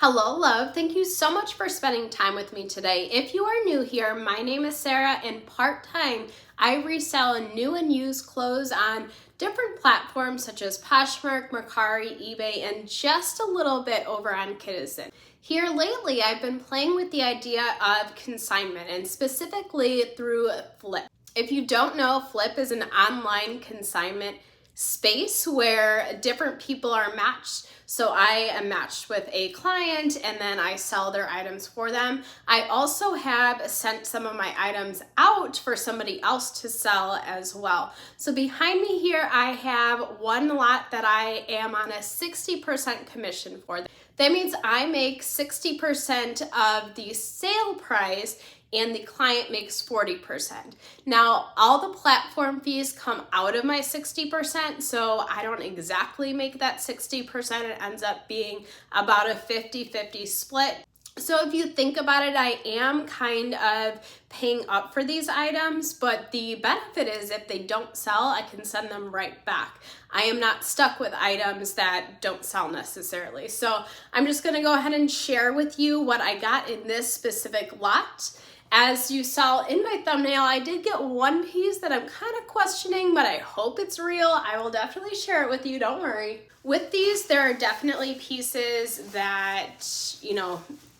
Hello, love. Thank you so much for spending time with me today. If you are new here, my name is Sarah, and part-time, I resell new and used clothes on different platforms such as Poshmark, Mercari, eBay, and just a little bit over on Kidizen. Here lately, I've been playing with the idea of consignment, and specifically through Flyp. If you don't know, Flyp is an online consignment space where different people are matched. So I am matched with a client and then I sell their items for them. I also have sent some of my items out for somebody else to sell as well. So behind me here, I have one lot that I am on a 60% commission for. That means I make 60% of the sale price and the client makes 40%. Now, all the platform fees come out of my 60%, so I don't exactly make that 60%. It ends up being about a 50-50 split. So if you think about it, I am kind of paying up for these items, but the benefit is if they don't sell, I can send them right back. I am not stuck with items that don't sell necessarily. So I'm just gonna go ahead and share with you what I got in this specific lot. As you saw in my thumbnail, I did get one piece that I'm kind of questioning, but I hope it's real. I will definitely share it with you, don't worry. With these, there are definitely pieces that,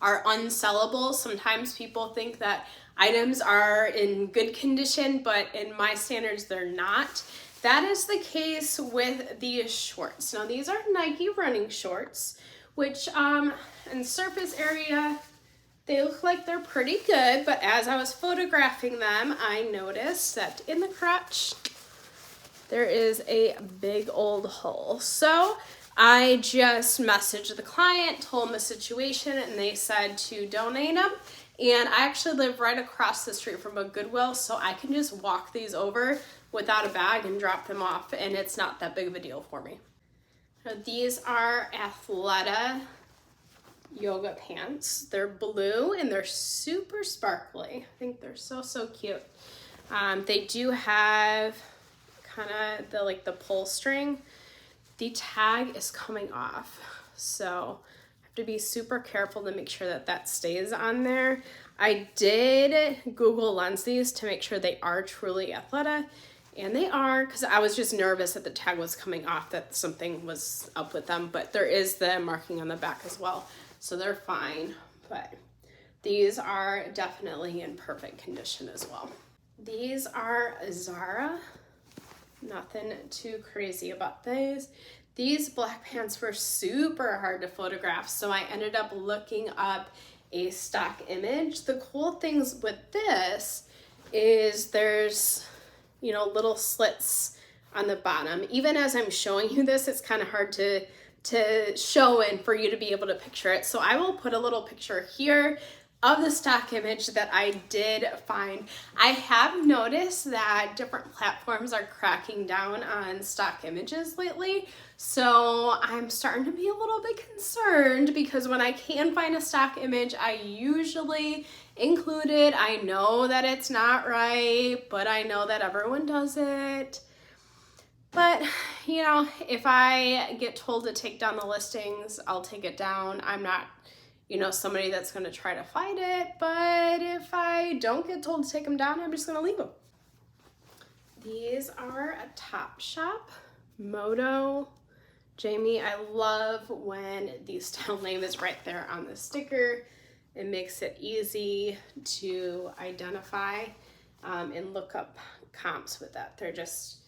are unsellable. Sometimes people think that items are in good condition, but in my standards, they're not. That is the case with these shorts. Now, these are Nike running shorts, which in surface area, they look like they're pretty good, but as I was photographing them, I noticed that in the crotch, there is a big old hole. So I just messaged the client, told them the situation, and they said to donate them. And I actually live right across the street from a Goodwill, so I can just walk these over without a bag and drop them off, and it's not that big of a deal for me. Now, these are Athleta yoga pants. They're blue and they're super sparkly. I think they're so cute. They do have kind of the pull string. The tag is coming off, so I have to be super careful to make sure that that stays on there. I did Google lens these to make sure they are truly Athleta, and they are, because I was just nervous that the tag was coming off, that something was up with them, but there is the marking on the back as well. So they're fine, but these are definitely in perfect condition as well. These are Zara. Nothing too crazy about these. These black pants were super hard to photograph, so I ended up looking up a stock image. The cool things with this is there's, little slits on the bottom. Even as I'm showing you this, it's kind of hard to show and for you to be able to picture it. So I will put a little picture here of the stock image that I did find. I have noticed that different platforms are cracking down on stock images lately. So I'm starting to be a little bit concerned because when I can find a stock image, I usually include it. I know that it's not right, but I know that everyone does it. But, if I get told to take down the listings, I'll take it down. I'm not, somebody that's going to try to fight it. But if I don't get told to take them down, I'm just going to leave them. These are a Topshop Moto Jamie. I love when the style name is right there on the sticker. It makes it easy to identify and look up comps with that. They're just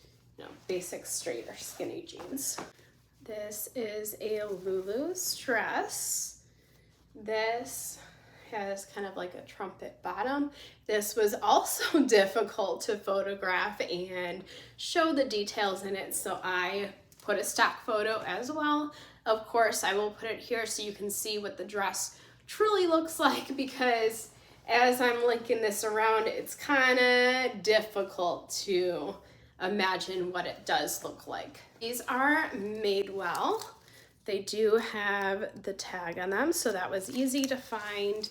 basic straight or skinny jeans. This is a Lulu dress. This has kind of like a trumpet bottom. This was also difficult to photograph and show the details in it, so I put a stock photo as well. Of course, I will put it here so you can see what the dress truly looks like, because as I'm linking this around, it's kind of difficult to imagine what it does look like. These are Madewell. They do have the tag on them, so that was easy to find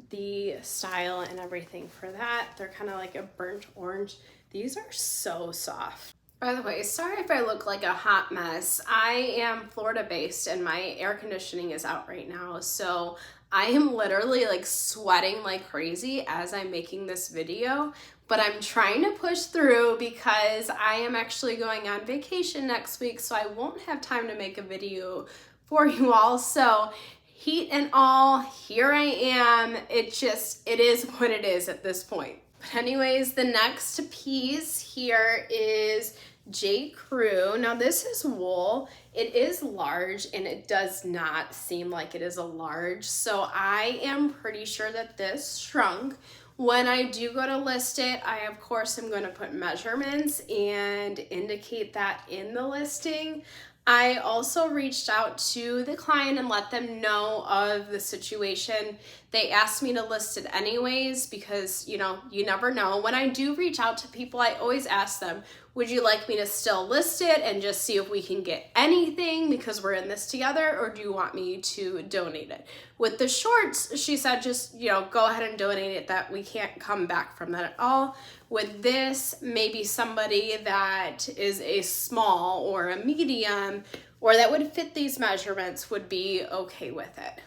the style and everything for that. They're kind of like a burnt orange. These are so soft. By the way, sorry if I look like a hot mess. I am Florida based and my air conditioning is out right now. So I am literally like sweating like crazy as I'm making this video, but I'm trying to push through because I am actually going on vacation next week. So I won't have time to make a video for you all. So heat and all, here I am. It is what it is at this point. But anyways, the next piece here is J. Crew. Now this is wool. It is large and it does not seem like it is a large. So I am pretty sure that this shrunk. When I do go to list it, I of course am going to put measurements and indicate that in the listing. I also reached out to the client and let them know of the situation. They asked me to list it anyways because, you know, you never know. When I do reach out to people, I always ask them, would you like me to still list it and just see if we can get anything because we're in this together, or do you want me to donate it? With the shorts, she said just, you know, go ahead and donate it, that we can't come back from that at all. With this, maybe somebody that is a small or a medium or that would fit these measurements would be okay with it.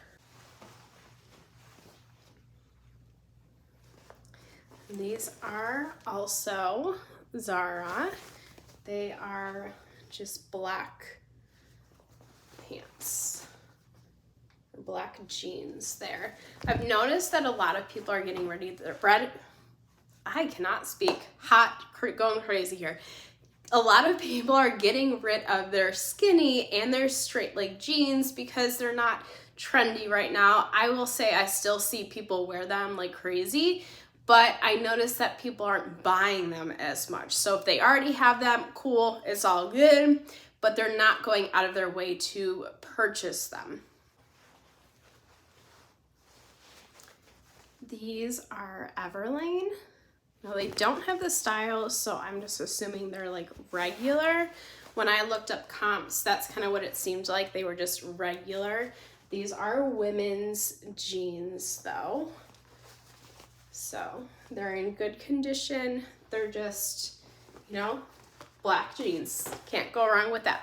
These are also Zara. They are just black pants, black jeans there. I've noticed that a lot of people are getting ready to I cannot speak. Going crazy here. A lot of people are getting rid of their skinny and their straight leg jeans because they're not trendy right now. I will say I still see people wear them like crazy, but I noticed that people aren't buying them as much. So if they already have them, cool, it's all good, but they're not going out of their way to purchase them. These are Everlane. Now they don't have the style, so I'm just assuming they're like regular. When I looked up comps, that's kind of what it seemed like. They were just regular. These are women's jeans though. So they're in good condition. They're just, you know, black jeans. Can't go wrong with that.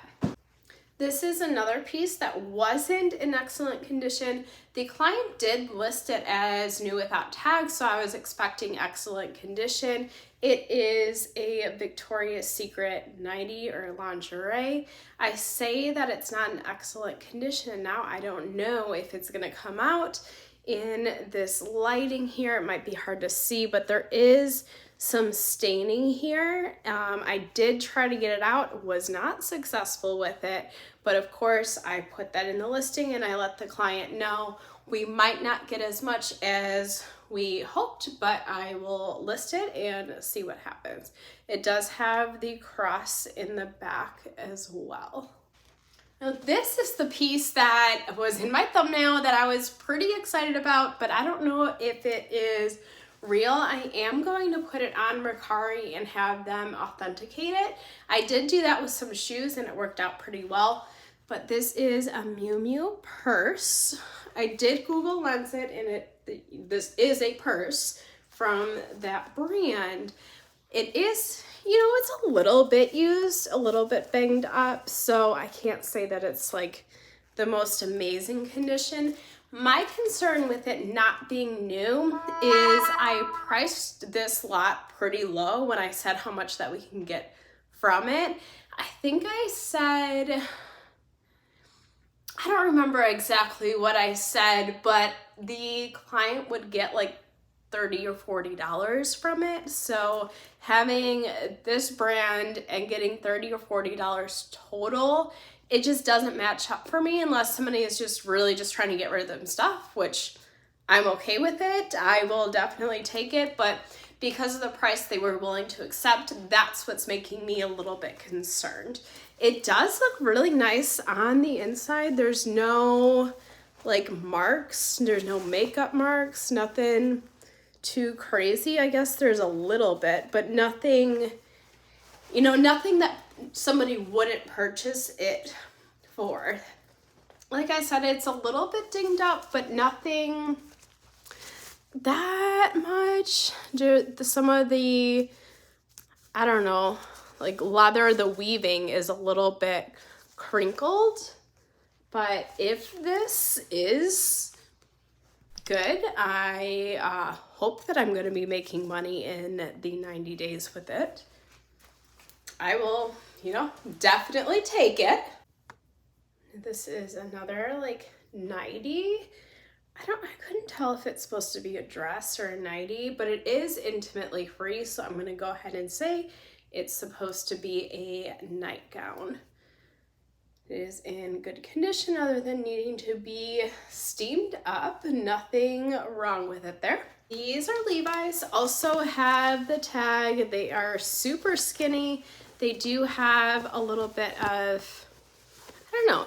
This is another piece that wasn't in excellent condition. The client did list it as new without tags, so I was expecting excellent condition. It is a Victoria's Secret nightie or lingerie. I say that it's not in excellent condition. Now I don't know if it's gonna come out in this lighting here. It might be hard to see, but there is some staining here. I did try to get it out, was not successful with it, but of course I put that in the listing and I let the client know we might not get as much as we hoped, but I will list it and see what happens. It does have the cross in the back as well. Now this is the piece that was in my thumbnail that I was pretty excited about, but I don't know if it is real. I am going to put it on Mercari and have them authenticate it. I did do that with some shoes and it worked out pretty well, but this is a Miu Miu purse. I did Google Lens it and this is a purse from that brand. It is, you know, it's a little bit used, a little bit banged up, so I can't say that it's like the most amazing condition. My concern with it not being new is I priced this lot pretty low when I said how much that we can get from it. I think I said, I don't remember exactly what I said, but the client would get like $30 or $40 from it. So having this brand and getting $30 or $40 total, it just doesn't match up for me unless somebody is just really just trying to get rid of them stuff, which I'm okay with it. I will definitely take it, but because of the price they were willing to accept, that's what's making me a little bit concerned. It does look really nice on the inside. There's no like marks, there's no makeup marks, nothing too crazy. I guess there's a little bit, but nothing, you know, nothing that somebody wouldn't purchase it for. Like I said, it's a little bit dinged up, but nothing that much. Some of the, I don't know, like leather, the weaving is a little bit crinkled. But if this is good, I hope that I'm going to be making money in the 90 days with it. I will, definitely take it. This is another like nightie. I couldn't tell if it's supposed to be a dress or a nightie, but it is intimately free, so I'm going to go ahead and say it's supposed to be a nightgown. It is in good condition other than needing to be steamed up. Nothing wrong with it there. These are Levi's, also have the tag. They are super skinny. They do have a little bit of,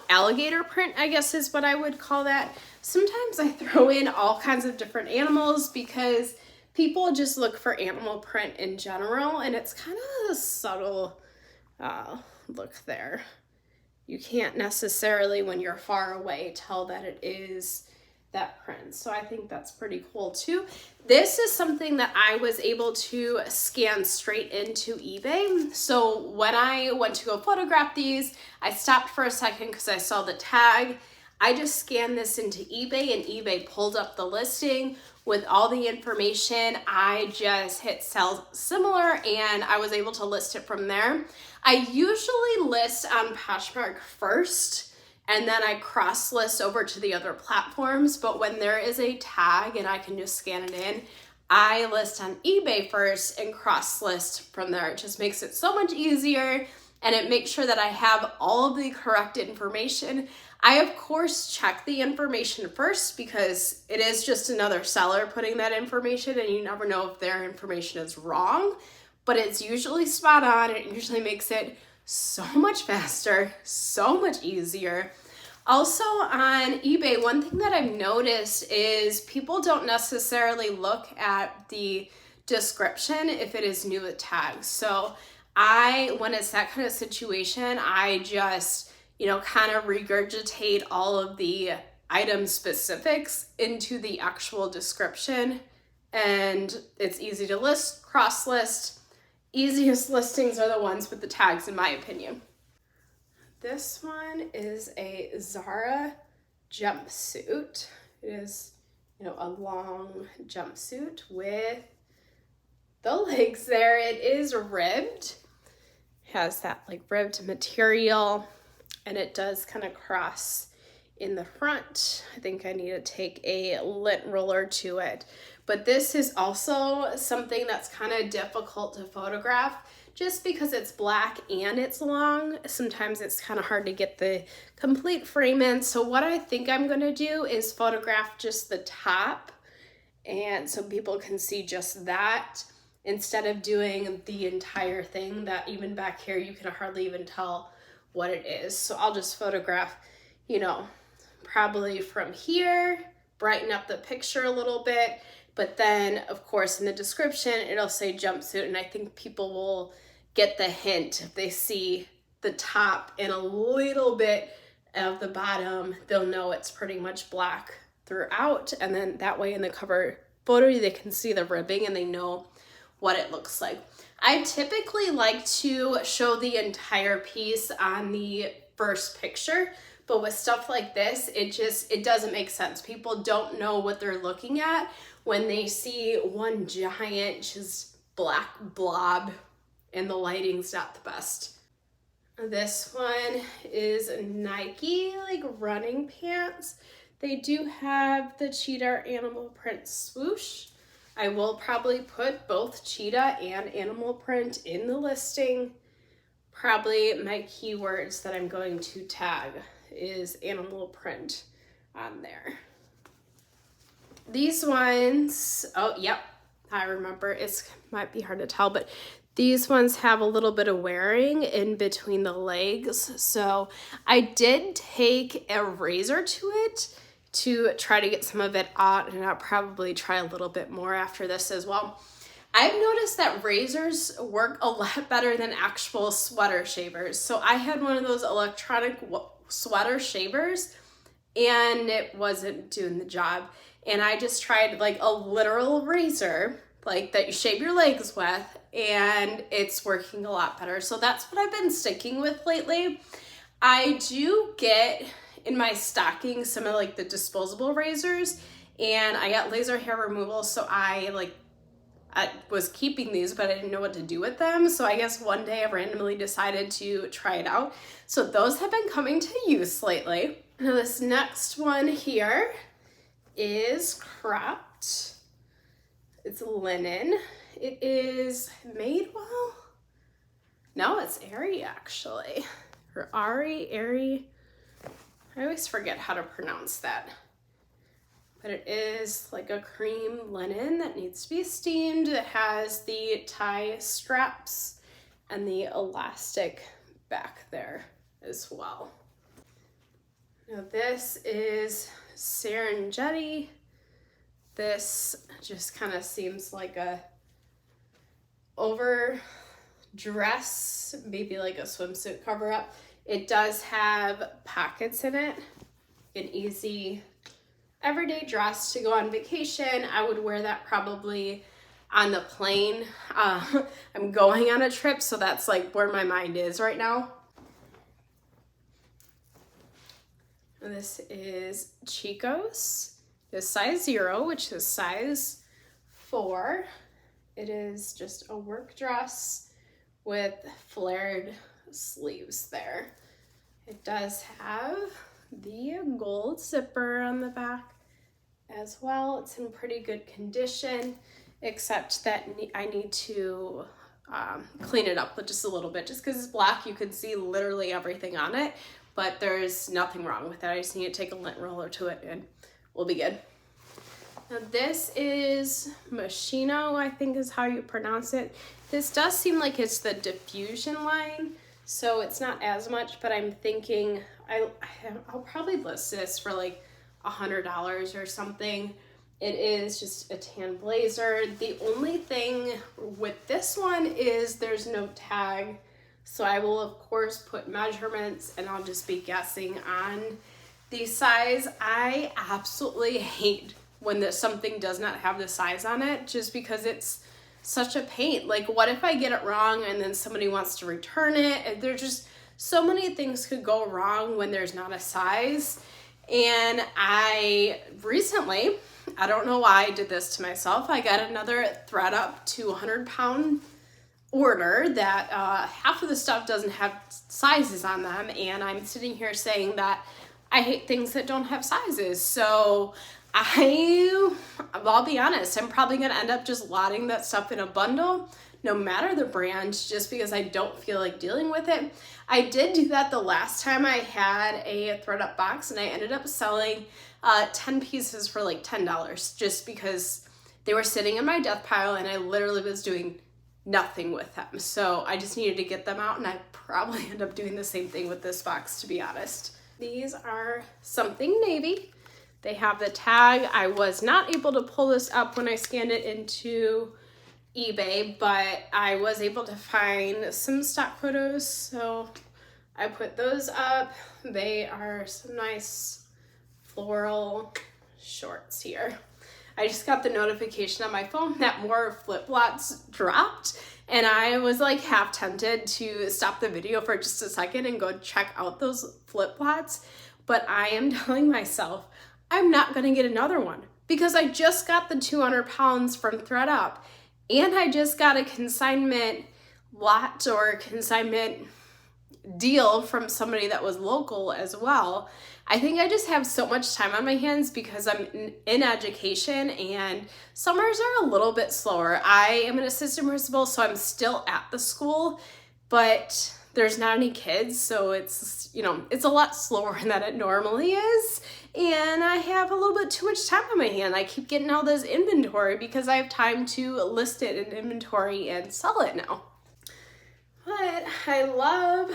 alligator print, I guess is what I would call that. Sometimes I throw in all kinds of different animals because people just look for animal print in general, and it's kind of a subtle look there. You can't necessarily, when you're far away, tell that it is that print. So I think that's pretty cool too. This is something that I was able to scan straight into eBay. So when I went to go photograph these, I stopped for a second because I saw the tag. I just scanned this into eBay and eBay pulled up the listing with all the information. I just hit sell similar and I was able to list it from there. I usually list on Poshmark first and then I cross list over to the other platforms, but when there is a tag and I can just scan it in, I list on eBay first and cross list from there. It just makes it so much easier and it makes sure that I have all of the correct information. I, of course, check the information first because it is just another seller putting that information and you never know if their information is wrong, but it's usually spot on. It usually makes it so much faster, so much easier. Also on eBay, one thing that I've noticed is people don't necessarily look at the description if it is new with tags. So when it's that kind of situation, I just kind of regurgitate all of the item specifics into the actual description, and it's easy to list, cross list. Easiest listings are the ones with the tags, in my opinion. This one is a Zara jumpsuit. It is, a long jumpsuit with the legs there. It is ribbed. Has that like ribbed material. And it does kind of cross in the front. I think I need to take a lint roller to it. But this is also something that's kind of difficult to photograph just because it's black and it's long. Sometimes it's kind of hard to get the complete frame in. So what I think I'm going to do is photograph just the top, and so people can see just that instead of doing the entire thing that even back here you can hardly even tell what it is. So I'll just photograph, probably from here, brighten up the picture a little bit, but then of course in the description it'll say jumpsuit, and I think people will get the hint if they see the top and a little bit of the bottom. They'll know it's pretty much black throughout, and then that way in the cover photo they can see the ribbing and they know what it looks like. I typically like to show the entire piece on the first picture, but with stuff like this, it doesn't make sense. People don't know what they're looking at when they see one giant just black blob and the lighting's not the best. This one is Nike like running pants. They do have the cheetah animal print swoosh. I will probably put both cheetah and animal print in the listing. Probably my keywords that I'm going to tag is animal print on there. These ones, oh, yep, I remember. It might be hard to tell, but these ones have a little bit of wearing in between the legs. So I did take a razor to it to try to get some of it out, and I'll probably try a little bit more after this as well. I've noticed that razors work a lot better than actual sweater shavers. So I had one of those electronic sweater shavers and it wasn't doing the job. And I just tried like a literal razor, like that you shave your legs with, and it's working a lot better. So that's what I've been sticking with lately. I do get in my stocking some of like the disposable razors, and I got laser hair removal, so I was keeping these, but I didn't know what to do with them. So I guess one day I randomly decided to try it out. So those have been coming to use lately. Now this next one here is cropped. It's linen. It is made well. No, it's Aerie actually. Or Ari, Aerie. I always forget how to pronounce that. But it is like a cream linen that needs to be steamed. It has the tie straps and the elastic back there as well. Now this is Serengeti. This just kind of seems like a overdress, maybe like a swimsuit cover up. It does have pockets in it, an easy everyday dress to go on vacation. I would wear that probably on the plane. I'm going on a trip, so that's like where my mind is right now. And this is Chico's. It's size 0, which is size 4. It is just a work dress with flared sleeves there. It does have the gold zipper on the back as well. It's in pretty good condition, except that I need to clean it up just a little bit. Just because it's black, you can see literally everything on it, but there's nothing wrong with it. I just need to take a lint roller to it and we'll be good. Now this is Moschino, I think is how you pronounce it. This does seem like it's the diffusion line, so it's not as much, but I'm thinking I'll probably list this for like $100 or something. It is just a tan blazer. The only thing with this one is there's no tag, so I will of course put measurements and I'll just be guessing on the size. I absolutely hate when something does not have the size on it, just because it's such a pain. Like, what if I get it wrong and then somebody wants to return it? And there's just so many things could go wrong when there's not a size. And I recently, I don't know why I did this to myself, I got another ThredUp 200-pound order that half of the stuff doesn't have sizes on them, and I'm sitting here saying that I hate things that don't have sizes. So I'll be honest, I'm probably gonna end up just lotting that stuff in a bundle, no matter the brand, just because I don't feel like dealing with it. I did do that the last time I had a ThredUp box, and I ended up selling 10 pieces for like $10, just because they were sitting in my death pile and I literally was doing nothing with them. So I just needed to get them out, and I probably end up doing the same thing with this box, to be honest. These are something navy. They have the tag. I was not able to pull this up when I scanned it into eBay, but I was able to find some stock photos, so I put those up. They are some nice floral shorts here. I just got the notification on my phone that more flip-flops dropped, and I was like half tempted to stop the video for just a second and go check out those flip-flops, but I am telling myself I'm not gonna get another one because I just got the 200 pounds from ThredUp, and I just got a consignment lot or consignment deal from somebody that was local as well. I think I just have so much time on my hands because I'm in education, and summers are a little bit slower. I am an assistant principal, so I'm still at the school, but there's not any kids, so it's, you know, it's a lot slower than it normally is, and I have a little bit too much time on my hand. I keep getting all this inventory because I have time to list it in inventory and sell it now. But I love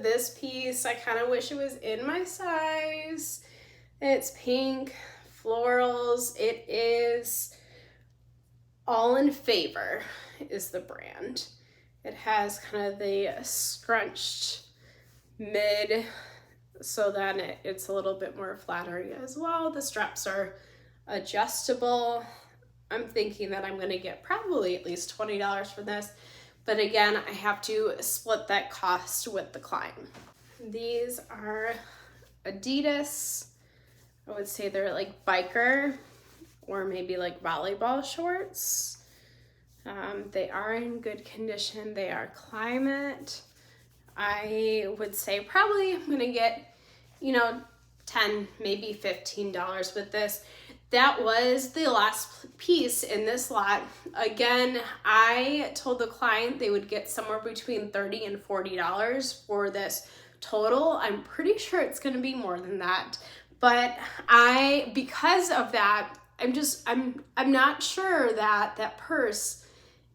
this piece. I kind of wish it was in my size. It's pink, florals. It is All in Favor is the brand. It has kind of the scrunched mid so then it's a little bit more flattery as well. The straps are adjustable. I'm thinking that I'm gonna get probably at least $20 for this. But again, I have to split that cost with the client. These are Adidas. I would say they're like biker or maybe like volleyball shorts. They are in good condition. They are climate. I would say probably I'm gonna get, you know, $10, maybe $15 with this. That was the last piece in this lot. Again, I told the client they would get somewhere between $30 and $40 for this total. I'm pretty sure it's gonna be more than that. But because of that, I'm not sure that that purse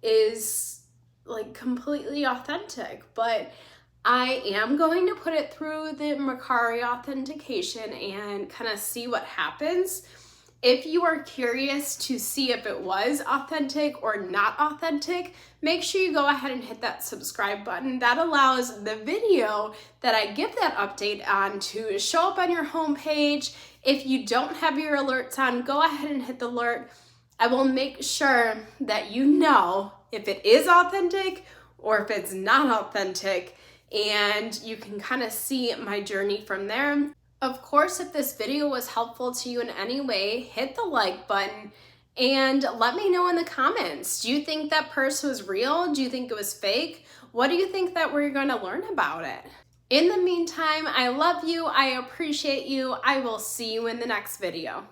is like completely authentic, but I am going to put it through the Mercari authentication and kind of see what happens. If you are curious to see if it was authentic or not authentic, make sure you go ahead and hit that subscribe button. That allows the video that I give that update on to show up on your homepage. If you don't have your alerts on, go ahead and hit the alert. I will make sure that you know if it is authentic or if it's not authentic, and you can kind of see my journey from there. Of course, if this video was helpful to you in any way, hit the like button and let me know in the comments. Do you think that purse was real? Do you think it was fake? What do you think that we're going to learn about it? In the meantime, I love you. I appreciate you. I will see you in the next video.